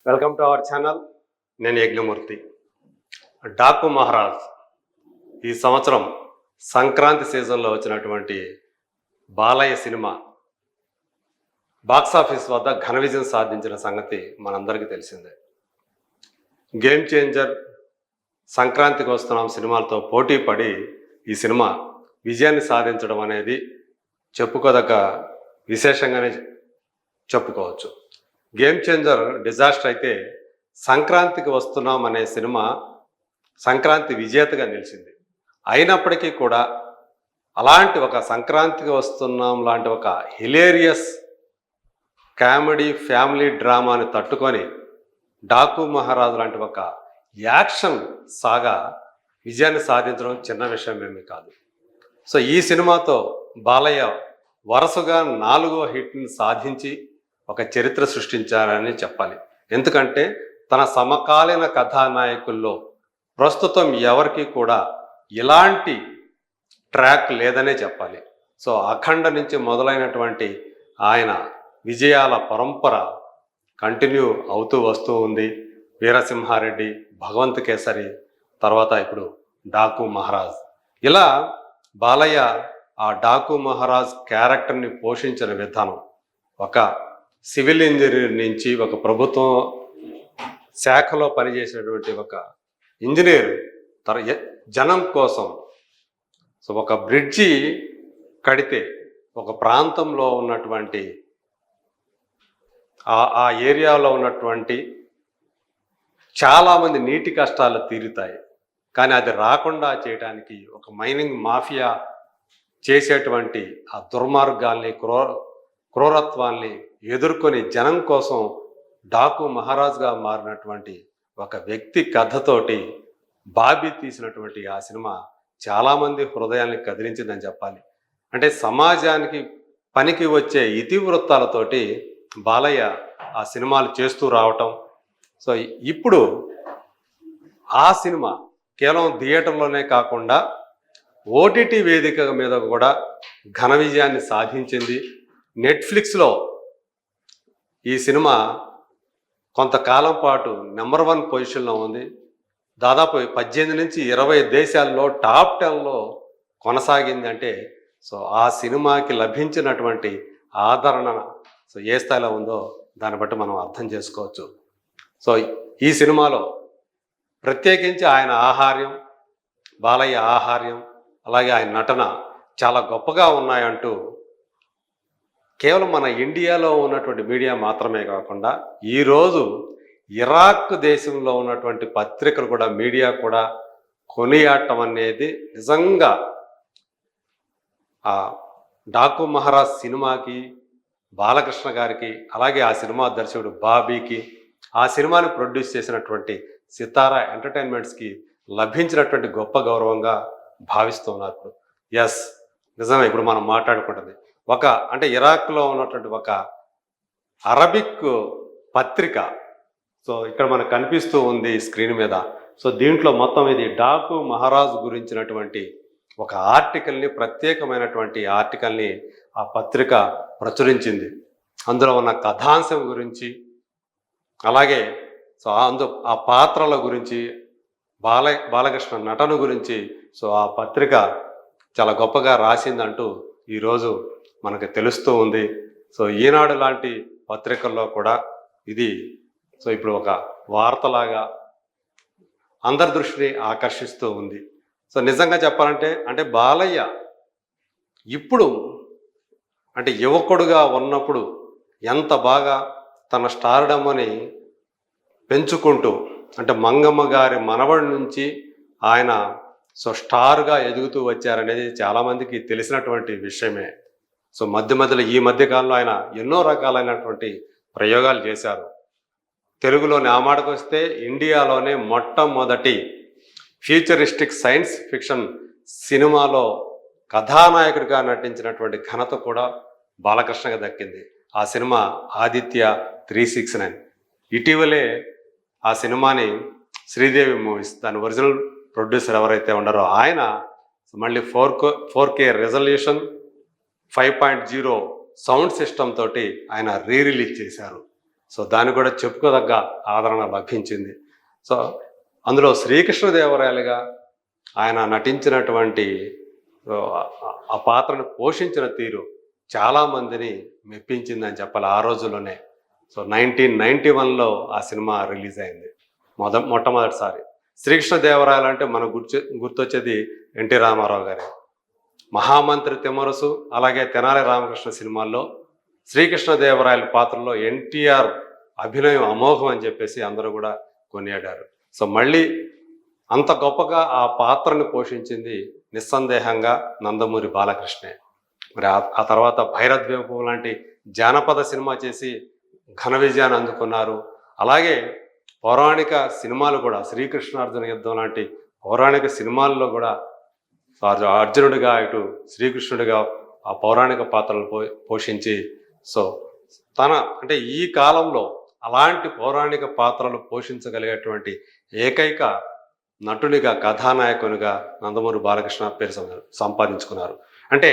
Welcome to our channel. నేను యజ్ఞమూర్తి. డాకు మహారాజ్ ఈ సంవత్సరం సంక్రాంతి సీజన్లో వచ్చినటువంటి బాలయ్య సినిమా బాక్సాఫీస్ వద్ద ఘన విజయం సాధించిన సంగతి మనందరికీ తెలిసిందే. గేమ్ చేంజర్, సంక్రాంతికి వస్తున్నాం సినిమాలతో పోటీ పడి ఈ సినిమా విజయాన్ని సాధించడం అనేది చెప్పుకోదగ్గ విశేషంగానే చెప్పుకోవచ్చు. గేమ్ చేంజర్ డిజాస్టర్ అయితే సంక్రాంతికి వస్తున్నాం అనే సినిమా సంక్రాంతి విజేతగా నిలిచింది. అయినప్పటికీ కూడా అలాంటి ఒక సంక్రాంతికి వస్తున్నాం లాంటి ఒక హిలేరియస్ కామెడీ ఫ్యామిలీ డ్రామాని తట్టుకొని డాకు మహారాజు లాంటి ఒక యాక్షన్ సాగా విజయాన్ని సాధించడం చిన్న విషయం ఏమీ కాదు. సో ఈ సినిమాతో బాలయ్య వరుసగా 4వ హిట్ని సాధించి ఒక చరిత్ర సృష్టించారని చెప్పాలి. ఎందుకంటే తన సమకాలీన కథానాయకుల్లో ప్రస్తుతం ఎవరికి కూడా ఇలాంటి ట్రాక్ లేదనే చెప్పాలి. సో అఖండ నుంచి మొదలైనటువంటి ఆయన విజయాల పరంపర కంటిన్యూ అవుతూ వస్తూ ఉంది. వీరసింహారెడ్డి, భగవంత్ కేసరి, తర్వాత ఇప్పుడు డాకు మహారాజ్. ఇలా బాలయ్య ఆ డాకు మహారాజ్ క్యారెక్టర్ని పోషించిన విధానం, ఒక సివిల్ ఇంజనీర్ నుంచి ఒక ప్రభుత్వం శాఖలో పనిచేసినటువంటి ఒక ఇంజనీర్ జనం కోసం సో ఒక బ్రిడ్జి కడితే ఒక ప్రాంతంలో ఉన్నటువంటి ఆ ఏరియాలో ఉన్నటువంటి చాలామంది నీటి కష్టాలు తీరుతాయి. కానీ అది రాకుండా చేయడానికి ఒక మైనింగ్ మాఫియా చేసేటువంటి ఆ దుర్మార్గాల్ని క్రూరత్వాల్ని ఎదుర్కొని జనం కోసం డాకు మహారాజ్గా మారినటువంటి ఒక వ్యక్తి కథతోటి బాబీ తీసినటువంటి ఆ సినిమా చాలామంది హృదయాల్ని కదిలించిందని చెప్పాలి. అంటే సమాజానికి పనికి వచ్చే ఇతివృత్తాలతోటి బాలయ్య ఆ సినిమాలు చేస్తూ రావటం. సో ఇప్పుడు ఆ సినిమా కేవలం థియేటర్లోనే కాకుండా ఓటీటీ వేదిక మీద కూడా ఘన విజయాన్ని సాధించింది. నెట్ఫ్లిక్స్లో ఈ సినిమా కొంతకాలం పాటు నెంబర్ 1 పొజిషన్లో ఉంది. దాదాపు 18 నుంచి 20 దేశాల్లో టాప్ 10లో కొనసాగింది. అంటే సో ఆ సినిమాకి లభించినటువంటి ఆదరణ సో ఏ స్థాయిలో ఉందో దాన్ని బట్టి మనం అర్థం చేసుకోవచ్చు. సో ఈ సినిమాలో ప్రత్యేకించి ఆయన ఆహార్యం, బాలయ్య ఆహార్యం, అలాగే ఆయన నటన చాలా గొప్పగా ఉన్నాయంటూ కేవలం మన ఇండియాలో ఉన్నటువంటి మీడియా మాత్రమే కాకుండా ఈరోజు ఇరాక్ దేశంలో ఉన్నటువంటి పత్రికలు కూడా, మీడియా కూడా కొనియాడటం అనేది నిజంగా ఆ డాకు మహారాజ్ సినిమాకి, బాలకృష్ణ గారికి, అలాగే ఆ సినిమా దర్శకుడు బాబీకి, ఆ సినిమాని ప్రొడ్యూస్ చేసినటువంటి సితారా ఎంటర్టైన్మెంట్స్కి లభించినటువంటి గొప్ప గౌరవంగా భావిస్తున్నారు. ఎస్, నిజమే. ఇప్పుడు మనం మాట్లాడుకుంటుంది అంటే ఇరాక్లో ఉన్నటువంటి ఒక అరబిక్ పత్రిక. సో ఇక్కడ మనకు కనిపిస్తూ ఉంది స్క్రీన్ మీద. సో దీంట్లో మొత్తం ఇది డాకు మహారాజ్ గురించినటువంటి ఒక ఆర్టికల్ని, ప్రత్యేకమైనటువంటి ఆర్టికల్ని ఆ పత్రిక ప్రచురించింది. అందులో ఉన్న కథాంశం గురించి, అలాగే సో ఆ పాత్రల గురించి, బాలకృష్ణ నటన గురించి సో ఆ పత్రిక చాలా గొప్పగా రాసిందంటూ ఈరోజు మనకు తెలుస్తూ ఉంది. సో ఈనాడు లాంటి పత్రికల్లో కూడా ఇది సో ఇప్పుడు ఒక వార్తలాగా అందరి దృష్టిని ఆకర్షిస్తూ ఉంది. సో నిజంగా చెప్పాలంటే బాలయ్య ఇప్పుడు అంటే యువకుడుగా ఉన్నప్పుడు ఎంత బాగా తన స్టార్డమ్ని పెంచుకుంటూ, అంటే మంగమ్మ గారి మనవడి నుంచి ఆయన సో స్టార్గా ఎదుగుతూ వచ్చారనేది చాలామందికి తెలిసినటువంటి విషయమే. సో మధ్యలో ఈ మధ్యకాలంలో ఆయన ఎన్నో రకాలైనటువంటి ప్రయోగాలు చేశారు. తెలుగులోని ఆ మాటకు వస్తే ఇండియాలోనే మొట్టమొదటి ఫ్యూచరిస్టిక్ సైన్స్ ఫిక్షన్ సినిమాలో కథానాయకుడిగా నటించినటువంటి ఘనత కూడా బాలకృష్ణగా దక్కింది. ఆ సినిమా ఆదిత్య 369. ఇటీవలే ఆ సినిమాని శ్రీదేవి మూవీస్, దాని ఒరిజినల్ ప్రొడ్యూసర్ ఎవరైతే ఉన్నారో ఆయన మళ్ళీ 4K రెజల్యూషన్ 5.0 సౌండ్ సిస్టమ్ తోటి ఆయన రిలీజ్ చేశారు. సో దానికి కూడా చెప్పుకోదగ్గ ఆదరణ లభించింది. సో అందులో శ్రీకృష్ణదేవరాయలుగా ఆయన నటించినటువంటి ఆ పాత్రను పోషించిన తీరు చాలామందిని మెప్పించిందని చెప్పాలి ఆ రోజుల్లోనే. సో 1991లో ఆ సినిమా రిలీజ్ అయింది మొట్టమొదటిసారి. శ్రీకృష్ణదేవరాయలు అంటే మనకు గుర్తొచ్చేది ఎన్టీ రామారావు గారే. మహామంత్రి తిమ్మరసు అలాగే తెనాలి రామకృష్ణ సినిమాల్లో శ్రీకృష్ణదేవరాయల పాత్రలో ఎన్టీఆర్ అభినయం అమోఘం అని చెప్పేసి అందరూ కూడా కొనియాడారు. సో మళ్ళీ అంత గొప్పగా ఆ పాత్రను పోషించింది నిస్సందేహంగా నందమూరి బాలకృష్ణే. మరి ఆ తర్వాత భైరద్వీపం లాంటి జానపద సినిమా చేసి ఘన విజయాన్ని అందుకున్నారు. అలాగే పౌరాణిక సినిమాలు కూడా శ్రీకృష్ణార్జున యుద్ధం లాంటి పౌరాణిక సినిమాల్లో కూడా అర్జునుడిగా ఇటు శ్రీకృష్ణుడిగా ఆ పౌరాణిక పాత్రలు పోషించి సో అంటే ఈ కాలంలో అలాంటి పౌరాణిక పాత్రలు పోషించగలిగేటువంటి ఏకైక నటునిగా కథానాయకునిగా నందమూరి బాలకృష్ణ పేరు సంపాదించుకున్నారు. అంటే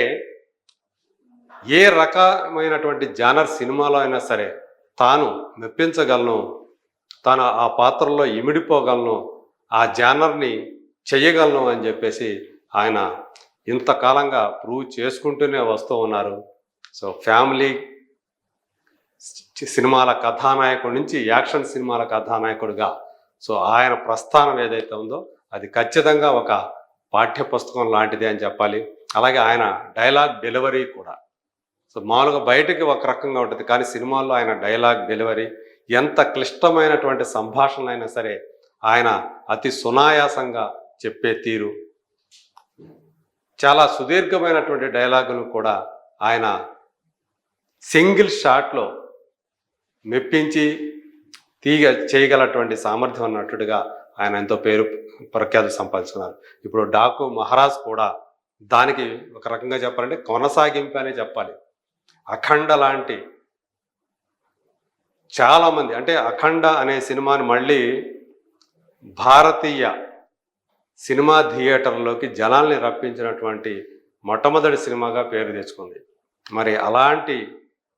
ఏ రకమైనటువంటి జానర్ సినిమాలో అయినా సరే తాను మెప్పించగలను, తాను ఆ పాత్రలో ఇమిడిపోగలను, ఆ జానర్ని చెయ్యగలను అని చెప్పేసి ఆయన ఇంతకాలంగా ప్రూవ్ చేసుకుంటూనే వస్తూ ఉన్నారు. సో ఫ్యామిలీ సినిమాల కథానాయకుడి నుంచి యాక్షన్ సినిమాల కథానాయకుడిగా సో ఆయన ప్రస్థానం ఏదైతే ఉందో అది ఖచ్చితంగా ఒక పాఠ్యపుస్తకం లాంటిది అని చెప్పాలి. అలాగే ఆయన డైలాగ్ డెలివరీ కూడా సో మామూలుగా బయటకి ఒక రకంగా ఉంటుంది, కానీ సినిమాల్లో ఆయన డైలాగ్ డెలివరీ ఎంత క్లిష్టమైనటువంటి సంభాషణలైనా సరే ఆయన అతి సునాయాసంగా చెప్పే తీరు, చాలా సుదీర్ఘమైనటువంటి డైలాగులు కూడా ఆయన సింగిల్ షాట్లో మెప్పించి చేయగలటువంటి సామర్థ్యం అన్నట్టుగా ఆయన ఎంతో పేరు ప్రఖ్యాతి సంపాదించుకున్నారు. ఇప్పుడు డాకు మహారాజ్ కూడా దానికి ఒక రకంగా చెప్పాలంటే కొనసాగింపు అనే చెప్పాలి. అఖండ లాంటి చాలామంది అంటే అఖండ అనే సినిమాని మళ్ళీ భారతీయ సినిమా థియేటర్లోకి జనాల్ని రప్పించినటువంటి మొట్టమొదటి సినిమాగా పేరు తెచ్చుకుంది. మరి అలాంటి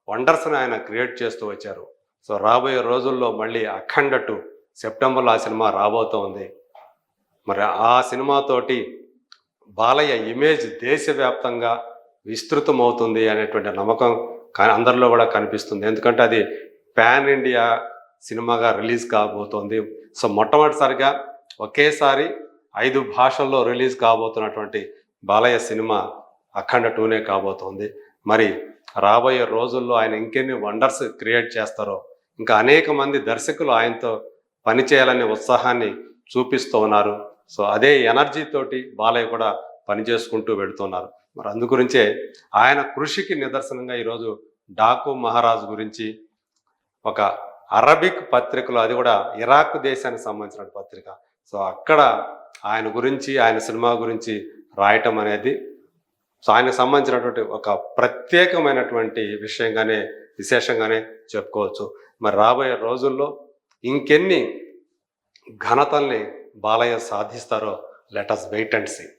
వండర్స్ని ఆయన క్రియేట్ చేస్తూ వచ్చారు. సో రాబోయే రోజుల్లో మళ్ళీ అఖండ 2 సెప్టెంబర్లో ఆ సినిమా రాబోతోంది. మరి ఆ సినిమాతోటి బాలయ్య ఇమేజ్ దేశవ్యాప్తంగా విస్తృతమవుతుంది అనేటువంటి నమ్మకం అందరిలో కూడా కనిపిస్తుంది. ఎందుకంటే అది పాన్ ఇండియా సినిమాగా రిలీజ్ కాబోతోంది. సో మొట్టమొదటిసారిగా ఒకేసారి 5 భాషల్లో రిలీజ్ కాబోతున్నటువంటి బాలయ్య సినిమా అఖండ 2నే కాబోతోంది. మరి రాబోయే రోజుల్లో ఆయన ఇంకెన్ని వండర్స్ క్రియేట్ చేస్తారో, ఇంకా అనేక మంది దర్శకులు ఆయనతో పనిచేయాలనే ఉత్సాహాన్ని చూపిస్తూ ఉన్నారు. సో అదే ఎనర్జీ తోటి బాలయ్య కూడా పనిచేసుకుంటూ వెళుతున్నారు. మరి అందుగురించే ఆయన కృషికి నిదర్శనంగా ఈరోజు డాకు మహారాజ్ గురించి ఒక అరబిక్ పత్రికలో, అది కూడా ఇరాక్ దేశానికి సంబంధించిన పత్రిక, సో అక్కడ ఆయన గురించి ఆయన సినిమా గురించి రాయటం అనేది సో ఆయనకు సంబంధించినటువంటి ఒక ప్రత్యేకమైనటువంటి విశేషంగానే చెప్పుకోవచ్చు. మరి రాబోయే రోజుల్లో ఇంకెన్ని ఘనతల్ని బాలయ్య సాధిస్తారో let us wait and see.